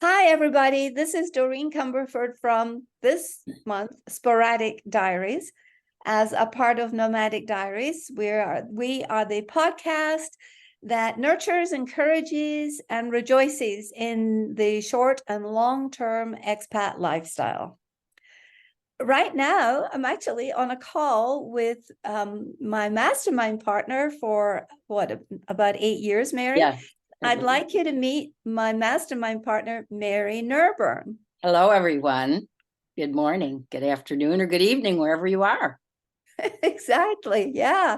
Hi, everybody. This is Doreen Cumberford from this month, Sporadic Diaries. As a part of Nomadic Diaries, we are the podcast that nurtures, encourages, and rejoices in the short and long-term expat lifestyle. Right now, I'm actually on a call with my mastermind partner for about 8 years, Mary. Yeah. I'd like you to meet my mastermind partner, Mary Nurburn. Hello, everyone. Good morning, good afternoon, or good evening, wherever you are. Exactly. Yeah.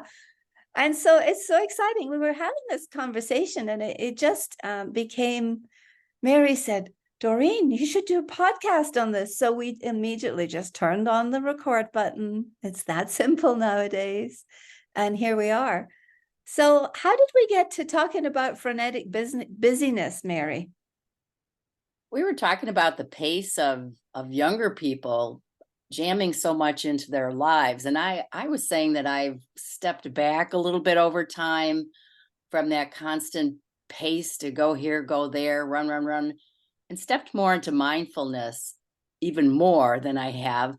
And so it's so exciting. We were having this conversation and it just became, Mary said, Doreen, you should do a podcast on this. So we immediately just turned on the record button. It's that simple nowadays. And here we are. So how did we get to talking about frenetic busyness, Mary? We were talking about the pace of younger people jamming so much into their lives. And I was saying that I've stepped back a little bit over time from that constant pace to go here, go there, run, run, run, and stepped more into mindfulness even more than I have,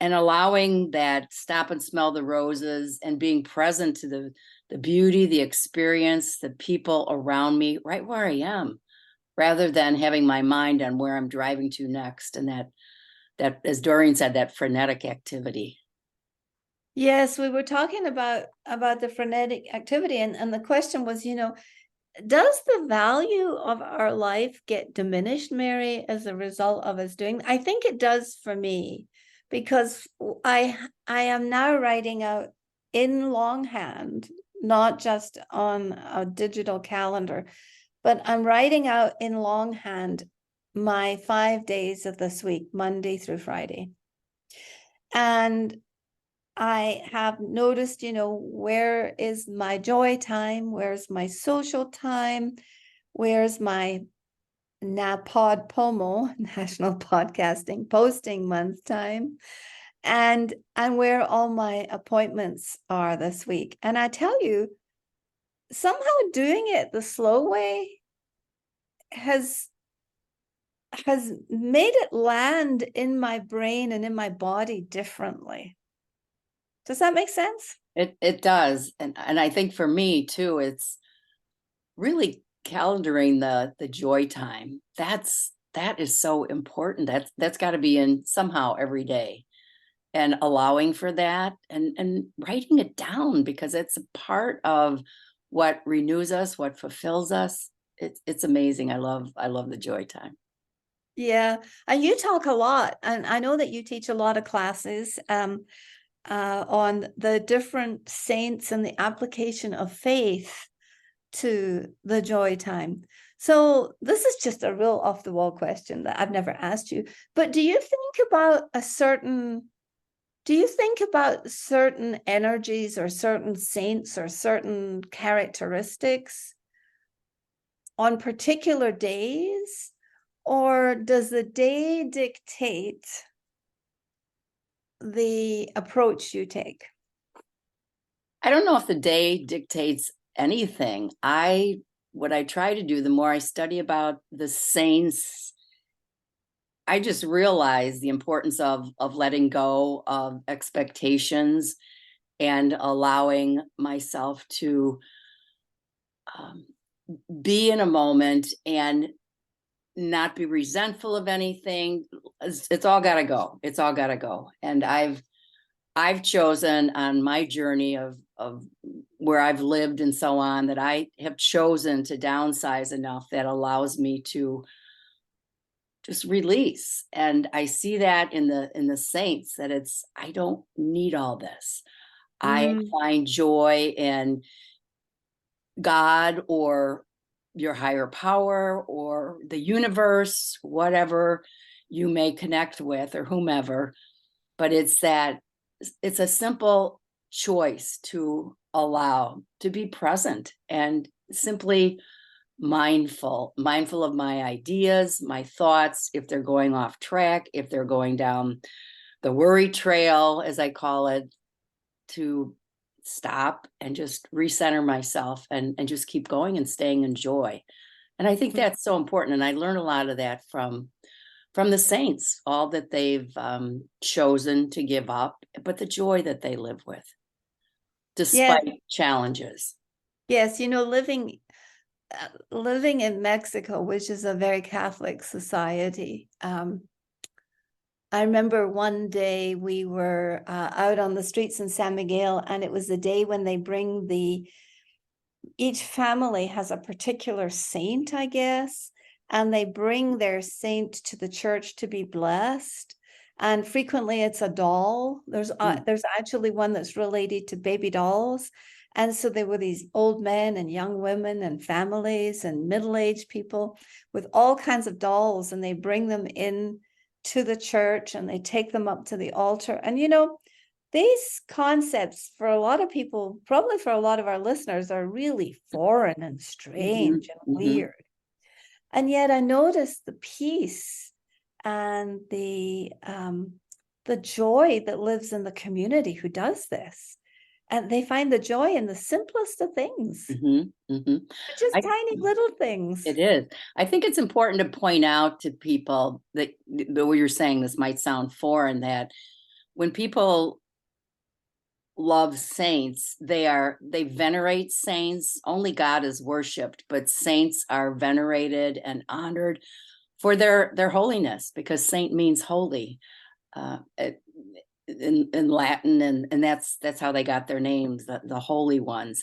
and allowing that stop and smell the roses and being present to the beauty, the experience, the people around me right where I am, rather than having my mind on where I'm driving to next. And that as Doreen said, that frenetic activity. Yes, we were talking about the frenetic activity, and the question was, does the value of our life get diminished, Mary, as a result of us doing? I think it does for me, because I am now writing out in longhand, not just on a digital calendar, but I'm writing out in longhand my 5 days of this week, Monday through Friday. And I have noticed, where is my joy time? Where's my social time? Where's my NaPodPoMo, National Podcasting Posting Month time? And where all my appointments are this week. And I tell you, somehow doing it the slow way has made it land in my brain and in my body differently. Does that make sense? It does. And I think for me too, it's really calendaring the joy time. That is so important. That's got to be in somehow every day, and allowing for that and writing it down, because it's a part of what renews us, what fulfills us. It's amazing. I love the joy time. Yeah, and you talk a lot, and I know that you teach a lot of classes on the different saints and the application of faith to the joy time. So this is just a real off the wall question that I've never asked you, but do you think about certain energies or certain saints or certain characteristics on particular days, or does the day dictate the approach you take? I don't know if the day dictates anything. What I try to do, the more I study about the saints, I just realize the importance of letting go of expectations and allowing myself to be in a moment and not be resentful of anything. It's all got to go. It's all got to go. And I've chosen on my journey of where I've lived and so on, that I have chosen to downsize enough that allows me to just release. And I see that in the saints, that I don't need all this. I find joy in God or your higher power or the universe, whatever you may connect with, or whomever. But it's a simple choice to allow to be present and simply mindful of my ideas, my thoughts, if they're going off track, if they're going down the worry trail, as I call it, to stop and just recenter myself and just keep going and staying in joy. And I think that's so important. And I learned a lot of that from the saints, all that they've chosen to give up, but the joy that they live with, Yes, despite challenges. yes, living in Mexico, which is a very Catholic society. I remember one day we were out on the streets in San Miguel, and it was the day when they bring each family has a particular saint, I guess, and they bring their saint to the church to be blessed. And frequently it's a doll. There's actually one that's related to baby dolls. And so there were these old men and young women and families and middle-aged people with all kinds of dolls, and they bring them in to the church and they take them up to the altar. And these concepts for a lot of people, probably for a lot of our listeners, are really foreign and strange and weird. And yet I noticed the peace and the joy that lives in the community who does this. And they find the joy in the simplest of things, just tiny little things. It is. I think it's important to point out to people that the way you're saying this might sound foreign, that when people love saints, they venerate saints. Only God is worshipped, but saints are venerated and honored for their holiness, because saint means holy in Latin, and that's how they got their names, the holy ones.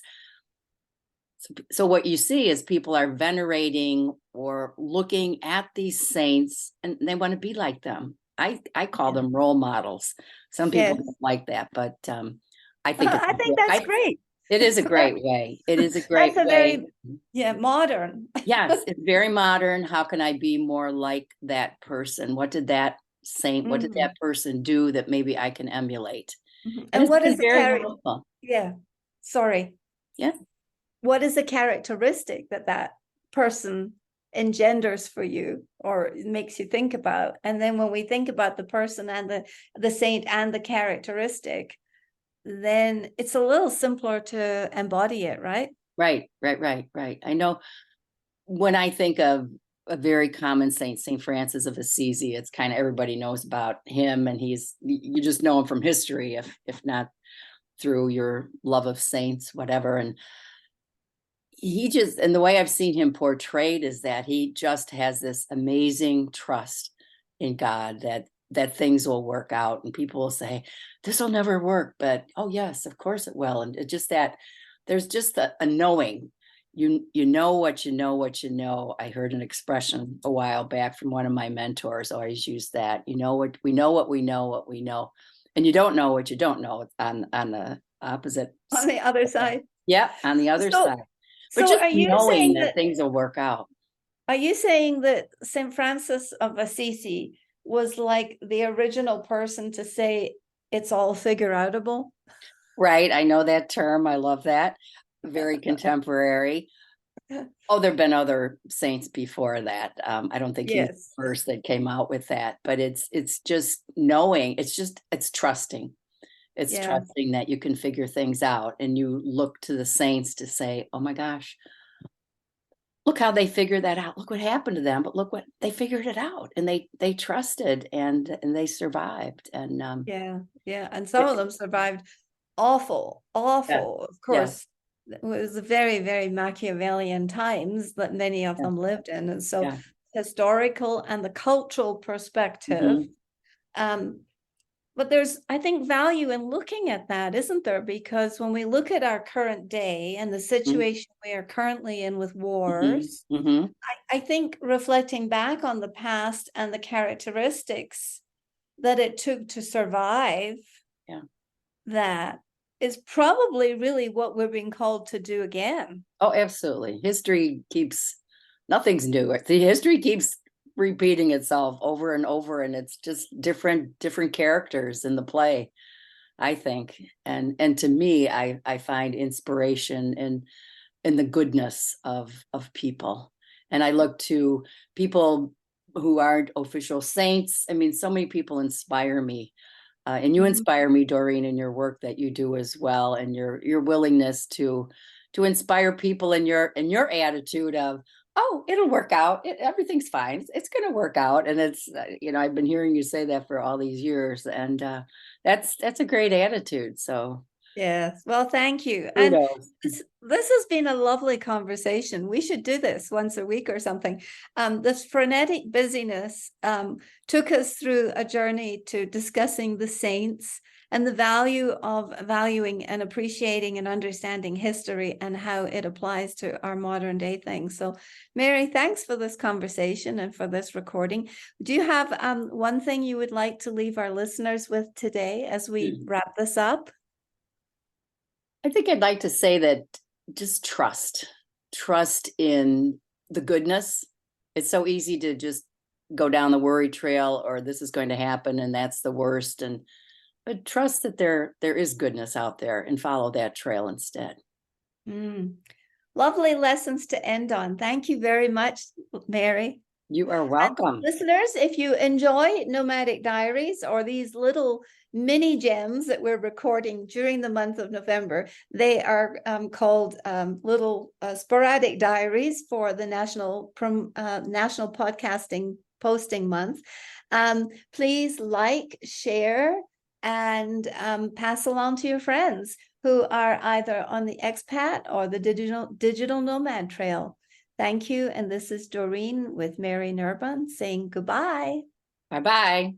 So what you see is people are venerating or looking at these saints, and they want to be like them. I call them role models. Some people don't like that, but I think I think that's great. It is a great way. It is a great That's a way. very modern. Yes, it's very modern. How can I be more like that person? What did that saint, what did that person do that maybe I can emulate? And And it's what been is the very character? helpful. Yeah. Sorry. Yeah. What is the characteristic that person engenders for you or makes you think about? And then when we think about the person and the saint and the characteristic, then it's a little simpler to embody it, right? Right. I know when I think of a very common saint, Saint Francis of Assisi, it's kind of everybody knows about him, and you just know him from history, if not through your love of saints, whatever. And and the way I've seen him portrayed is that he just has this amazing trust in God that things will work out, and people will say, this will never work, but oh yes, of course it will. And it just that there's just a knowing, you know what you know what you know. I heard an expression a while back from one of my mentors, always used that, what we know, what we know, what we know. And you don't know what you don't know on the opposite. On the other side. Yeah, on the other side. But So just are you knowing saying that things will work out. Are you saying that St. Francis of Assisi was like the original person to say it's all figure outable? Right. I know that term. I love that. Very contemporary. Oh, there have been other saints before that. I don't think he's the first that came out with that, but it's just knowing, it's trusting. It's trusting that you can figure things out, and you look to the saints to say, oh my gosh, look how they figured that out. Look what happened to them, but look what they figured it out, and they trusted and they survived. And and some of them survived awful, of course. It was very, very Machiavellian times that many of them lived in. And so historical and the cultural perspective. But there's, I think, value in looking at that, isn't there? Because when we look at our current day and the situation we are currently in with wars, I think reflecting back on the past and the characteristics that it took to survive, that is probably really what we're being called to do again. Oh, absolutely. Nothing's new. The history keeps repeating itself over and over, and it's just different characters in the play, I think. And to me, I find inspiration in the goodness of people. And I look to people who aren't official saints. I mean, so many people inspire me. And you inspire me, Doreen, in your work that you do as well, and your willingness to inspire people in your attitude of, oh, it'll work out. Everything's fine. It's going to work out. And it's, I've been hearing you say that for all these years, and that's a great attitude. So Yes. Well, thank you. And kudos. this has been a lovely conversation. We should do this once a week or something. This frenetic busyness took us through a journey to discussing the saints and the value of valuing and appreciating and understanding history and how it applies to our modern day things. So, Mary, thanks for this conversation and for this recording. Do you have one thing you would like to leave our listeners with today as we wrap this up? I think I'd like to say that just trust in the goodness. It's so easy to just go down the worry trail, or this is going to happen and that's the worst. But trust that there is goodness out there and follow that trail instead. Lovely lessons to end on. Thank you very much, Mary. You are welcome. Listeners, if you enjoy Nomadic Diaries or these little mini gems that we're recording during the month of November, they are called little sporadic diaries for the National Podcasting Posting Month. Please like, share, and pass along to your friends who are either on the expat or the digital nomad trail. Thank you. And this is Doreen with Mary Nurbun saying goodbye. Bye-bye.